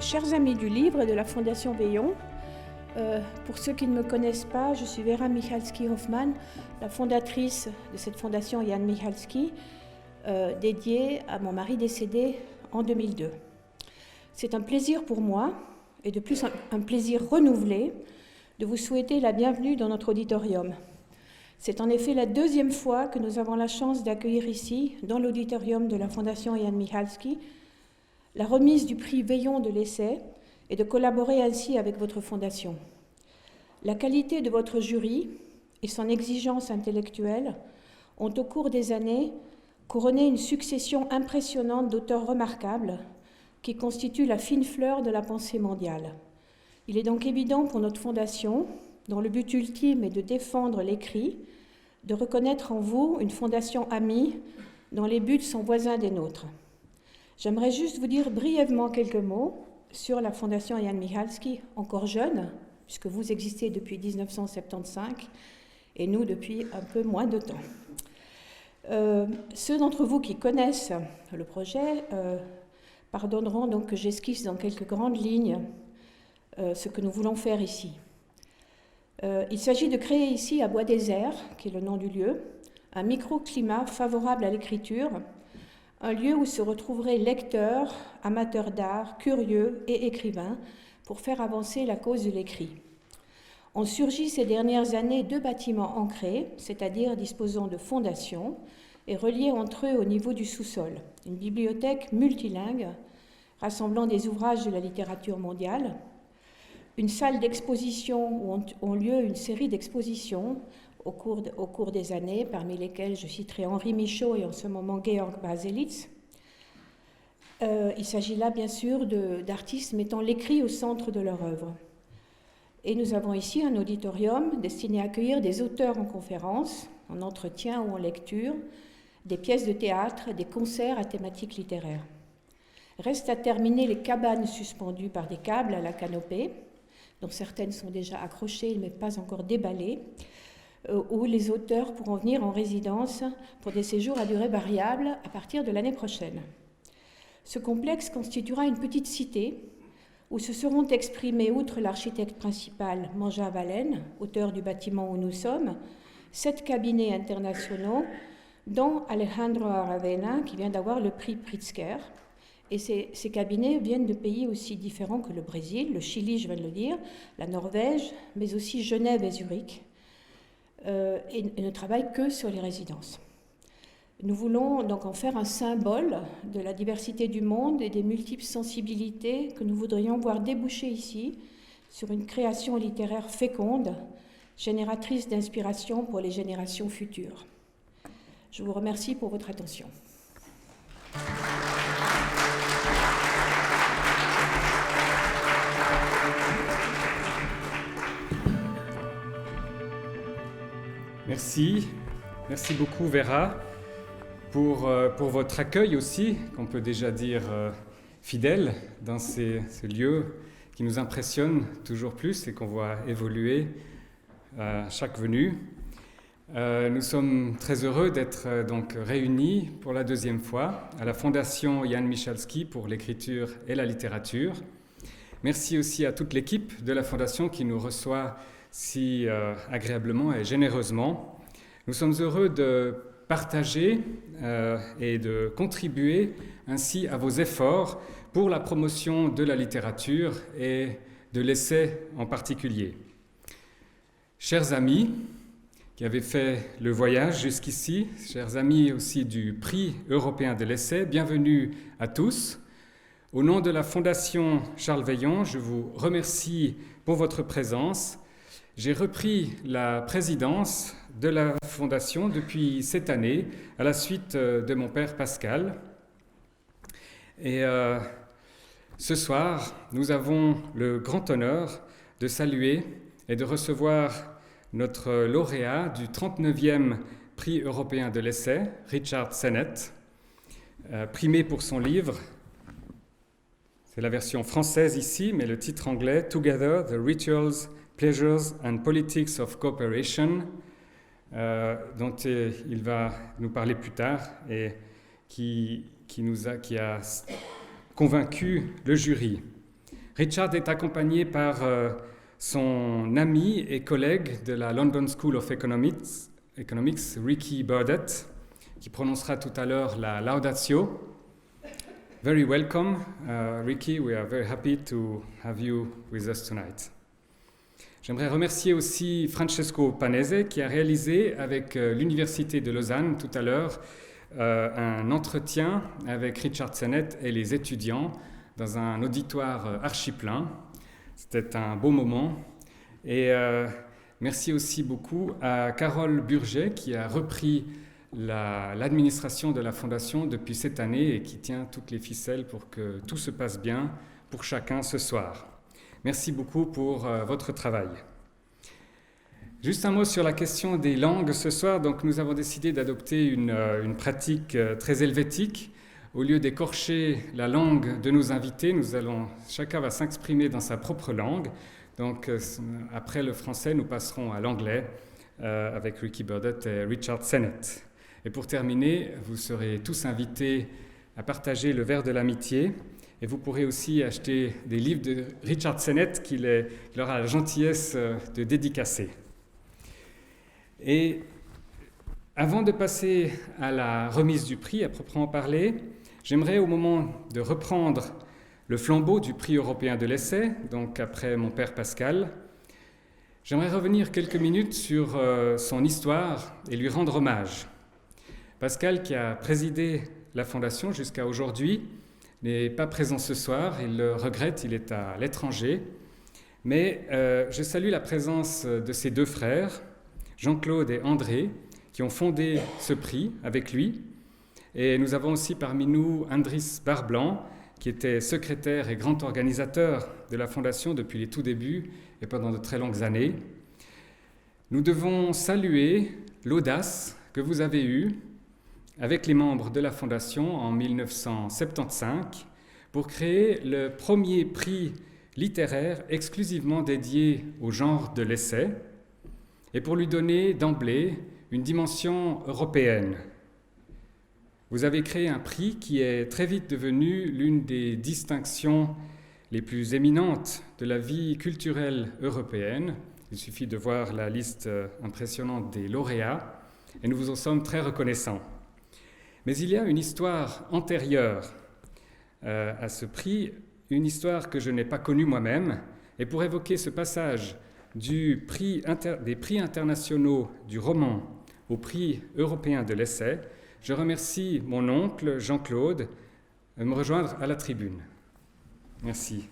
Chers amis du livre et de la Fondation Veillon, pour ceux qui ne me connaissent pas, je suis Vera Michalski-Hoffmann, la fondatrice de cette fondation Jan Michalski, dédiée à mon mari décédé en 2002. C'est un plaisir pour moi, et de plus un plaisir renouvelé, de vous souhaiter la bienvenue dans notre auditorium. C'est en effet la deuxième fois que nous avons la chance d'accueillir ici, dans l'auditorium de la Fondation Jan Michalski, la remise du prix Veillon de l'essai et de collaborer ainsi avec votre fondation. La qualité de votre jury et son exigence intellectuelle ont au cours des années couronné une succession impressionnante d'auteurs remarquables qui constituent la fine fleur de la pensée mondiale. Il est donc évident pour notre fondation, dont le but ultime est de défendre l'écrit, de reconnaître en vous une fondation amie dont les buts sont voisins des nôtres. J'aimerais juste vous dire brièvement quelques mots sur la Fondation Jan Michalski, encore jeune, puisque vous existez depuis 1975 et nous depuis un peu moins de temps. Ceux d'entre vous qui connaissent le projet pardonneront donc que j'esquisse dans quelques grandes lignes ce que nous voulons faire ici. Il s'agit de créer ici à Bois Désert, qui est le nom du lieu, un microclimat favorable à l'écriture, un lieu où se retrouveraient lecteurs, amateurs d'art, curieux et écrivains pour faire avancer la cause de l'écrit. Ont surgi ces dernières années deux bâtiments ancrés, c'est-à-dire disposant de fondations et reliés entre eux au niveau du sous-sol. Une bibliothèque multilingue rassemblant des ouvrages de la littérature mondiale, une salle d'exposition où ont lieu une série d'expositions au cours des années, parmi lesquelles je citerai Henri Michaud et en ce moment Georg Baselitz. Il s'agit là bien sûr d'artistes mettant l'écrit au centre de leur œuvre. Et nous avons ici un auditorium destiné à accueillir des auteurs en conférence, en entretien ou en lecture, des pièces de théâtre, des concerts à thématique littéraire. Reste à terminer les cabanes suspendues par des câbles à la canopée, dont certaines sont déjà accrochées mais pas encore déballées, où les auteurs pourront venir en résidence pour des séjours à durée variable à partir de l'année prochaine. Ce complexe constituera une petite cité où se seront exprimés, outre l'architecte principal Manja Valen, auteur du bâtiment où nous sommes, 7 cabinets internationaux, dont Alejandro Aravena, qui vient d'avoir le prix Pritzker. Et ces cabinets viennent de pays aussi différents que le Brésil, le Chili, je viens de le dire, la Norvège, mais aussi Genève et Zurich. Et ne travaille que sur les résidences. Nous voulons donc en faire un symbole de la diversité du monde et des multiples sensibilités que nous voudrions voir déboucher ici sur une création littéraire féconde, génératrice d'inspiration pour les générations futures. Je vous remercie pour votre attention. Merci beaucoup Vera pour votre accueil aussi, qu'on peut déjà dire fidèle dans ces lieux qui nous impressionnent toujours plus et qu'on voit évoluer à chaque venue. Nous sommes très heureux d'être donc réunis pour la deuxième fois à la Fondation Jan Michalski pour l'écriture et la littérature. Merci aussi à toute l'équipe de la Fondation qui nous reçoit si agréablement et généreusement. Nous sommes heureux de partager et de contribuer ainsi à vos efforts pour la promotion de la littérature et de l'essai en particulier. Chers amis qui avez fait le voyage jusqu'ici, chers amis aussi du prix européen de l'essai, bienvenue à tous. Au nom de la Fondation Charles Veillon, je vous remercie pour votre présence. J'ai repris la présidence de la Fondation depuis cette année, à la suite de mon père Pascal. Et ce soir, nous avons le grand honneur de saluer et de recevoir notre lauréat du 39e prix européen de l'essai, Richard Sennett, primé pour son livre. C'est la version française ici, mais le titre anglais, Together, the Rituals, Pleasures and Politics of Cooperation, dont il va nous parler plus tard et qui a convaincu le jury. Richard est accompagné par son ami et collègue de la London School of Economics, Ricky Burdett, qui prononcera tout à l'heure la Laudatio. Very welcome, Ricky. We are very happy to have you with us tonight. J'aimerais remercier aussi Francesco Panese qui a réalisé avec l'Université de Lausanne tout à l'heure un entretien avec Richard Sennett et les étudiants dans un auditoire archi-plein. C'était un beau moment. Et merci aussi beaucoup à Carole Burget qui a repris l'administration de la Fondation depuis cette année et qui tient toutes les ficelles pour que tout se passe bien pour chacun ce soir. Merci beaucoup pour votre travail. Juste un mot sur la question des langues ce soir. Donc, nous avons décidé d'adopter une pratique très helvétique. Au lieu d'écorcher la langue de nos invités, chacun va s'exprimer dans sa propre langue. Donc, après le français, nous passerons à l'anglais avec Ricky Burdett et Richard Sennett. Et pour terminer, vous serez tous invités à partager le verre de l'amitié. Et vous pourrez aussi acheter des livres de Richard Sennett qu'il aura la gentillesse de dédicacer. Et avant de passer à la remise du prix, à proprement parler, j'aimerais au moment de reprendre le flambeau du prix européen de l'essai, donc après mon père Pascal, j'aimerais revenir quelques minutes sur son histoire et lui rendre hommage. Pascal, qui a présidé la Fondation jusqu'à aujourd'hui, n'est pas présent ce soir, il le regrette, il est à l'étranger. Mais je salue la présence de ses deux frères, Jean-Claude et André, qui ont fondé ce prix avec lui. Et nous avons aussi parmi nous Andris Barblanc, qui était secrétaire et grand organisateur de la Fondation depuis les tout débuts et pendant de très longues années. Nous devons saluer l'audace que vous avez eue avec les membres de la Fondation en 1975 pour créer le premier prix littéraire exclusivement dédié au genre de l'essai et pour lui donner d'emblée une dimension européenne. Vous avez créé un prix qui est très vite devenu l'une des distinctions les plus éminentes de la vie culturelle européenne. Il suffit de voir la liste impressionnante des lauréats et nous vous en sommes très reconnaissants. Mais il y a une histoire antérieure à ce prix, une histoire que je n'ai pas connue moi-même. Et pour évoquer ce passage des prix internationaux du roman au prix européen de l'essai, je remercie mon oncle Jean-Claude de me rejoindre à la tribune. Merci.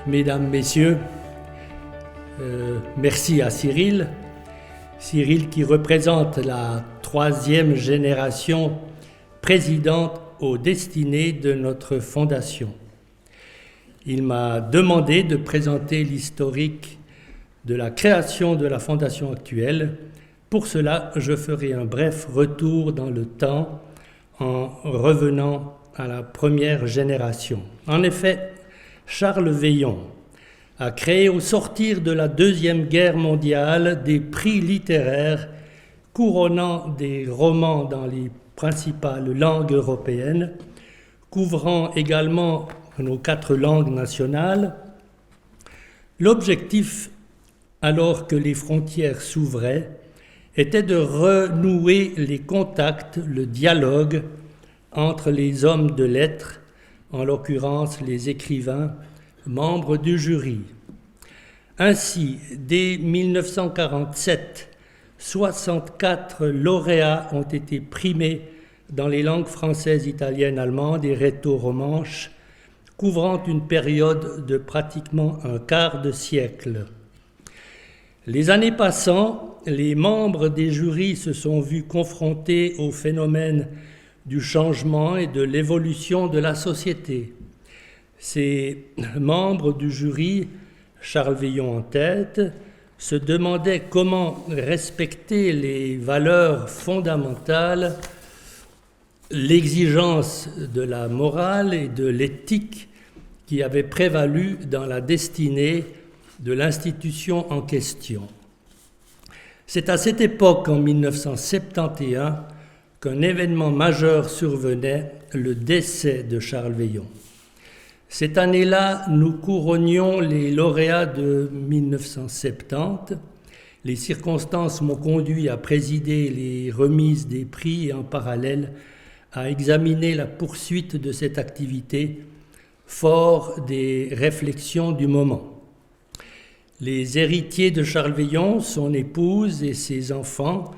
Mesdames, Messieurs, merci à Cyril. Cyril qui représente la 3e génération présidente aux destinées de notre fondation. Il m'a demandé de présenter l'historique de la création de la fondation actuelle. Pour cela, je ferai un bref retour dans le temps en revenant à la première génération. En effet, Charles Veillon a créé au sortir de la Deuxième Guerre mondiale des prix littéraires couronnant des romans dans les principales langues européennes, couvrant également nos 4 langues nationales. L'objectif, alors que les frontières s'ouvraient, était de renouer les contacts, le dialogue entre les hommes de lettres, en l'occurrence les écrivains, membres du jury. Ainsi, dès 1947, 64 lauréats ont été primés dans les langues françaises, italiennes, allemandes et rhéto-romanches, couvrant une période de pratiquement un quart de siècle. Les années passant, les membres des jurys se sont vus confrontés au phénomène du changement et de l'évolution de la société. Ces membres du jury, Charles Veillon en tête, se demandaient comment respecter les valeurs fondamentales l'exigence de la morale et de l'éthique qui avait prévalu dans la destinée de l'institution en question. C'est à cette époque, en 1971, qu'un événement majeur survenait, le décès de Charles Veillon. Cette année-là, nous couronnions les lauréats de 1970. Les circonstances m'ont conduit à présider les remises des prix et en parallèle à examiner la poursuite de cette activité, fort des réflexions du moment. Les héritiers de Charles Veillon, son épouse et ses enfants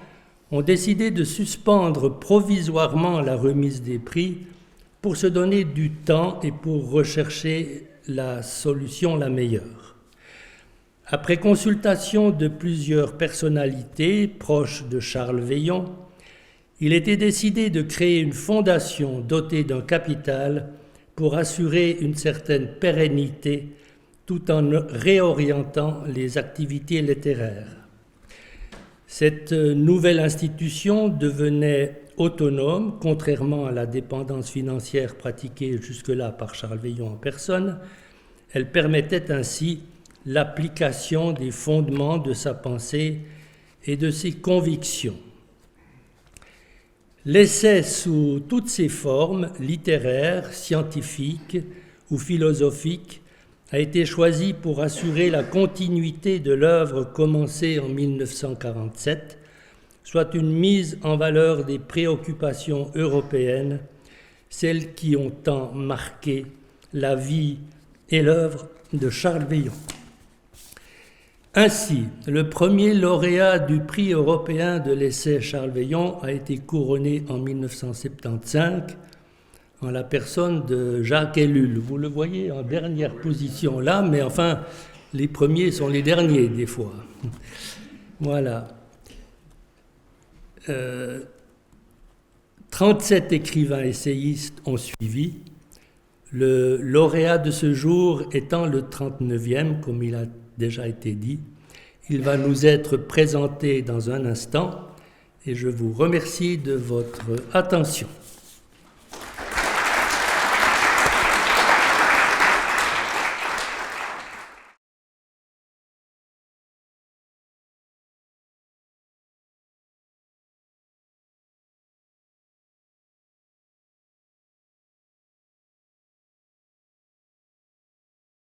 ont décidé de suspendre provisoirement la remise des prix pour se donner du temps et pour rechercher la solution la meilleure. Après consultation de plusieurs personnalités proches de Charles Veillon, il était décidé de créer une fondation dotée d'un capital pour assurer une certaine pérennité tout en réorientant les activités littéraires. Cette nouvelle institution devenait autonome, contrairement à la dépendance financière pratiquée jusque-là par Charles Veillon en personne. Elle permettait ainsi l'application des fondements de sa pensée et de ses convictions. L'essai sous toutes ses formes, littéraires, scientifiques ou philosophiques, a été choisi pour assurer la continuité de l'œuvre commencée en 1947, soit une mise en valeur des préoccupations européennes, celles qui ont tant marqué la vie et l'œuvre de Charles Veillon. Ainsi, le premier lauréat du prix européen de l'essai Charles Veillon a été couronné en 1975 en la personne de Jacques Ellul. Vous le voyez en dernière position là, mais enfin, les premiers sont les derniers des fois. Voilà. 37 écrivains essayistes ont suivi, le lauréat de ce jour étant le 39e, comme il a déjà été dit. Il va nous être présenté dans un instant et je vous remercie de votre attention.